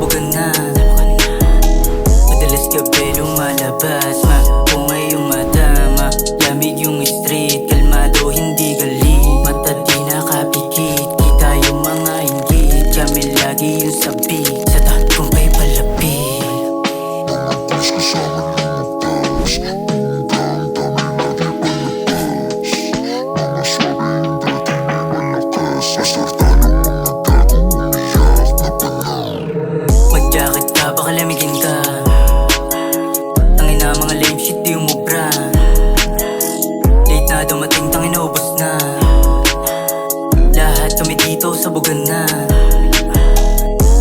sabugan na. Madalas gabi lumalabas, maungay yung madama. Lamig yung street, kalmado hindi galit. Mata di nakapikit, kita yung mga inggit. Kami lagi yung sabi, sa tahat kong kay palapit. Mag-jacket ka, baka lamigin ka. Tangin na mga lame shit di umubra. Late na dumating, tangin na ubos na. Lahat kami dito sabugan na.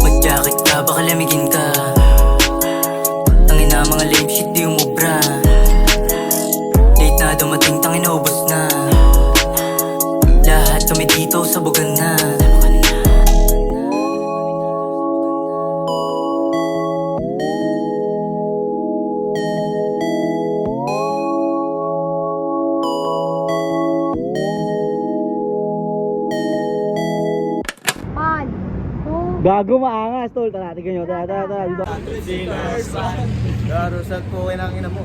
Mag-jacket ka, baka lamigin ka. Tangin na mga lame shit di umubra. Late na dumating, tangin na ubos na. Lahat kami dito sabugan na. Gago, maangas tol. Tara, tignan nyo. Tara. Dito. Garo, saan po kayo ng ina mo?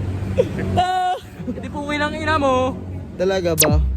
Hindi po ng ina mo. Talaga ba?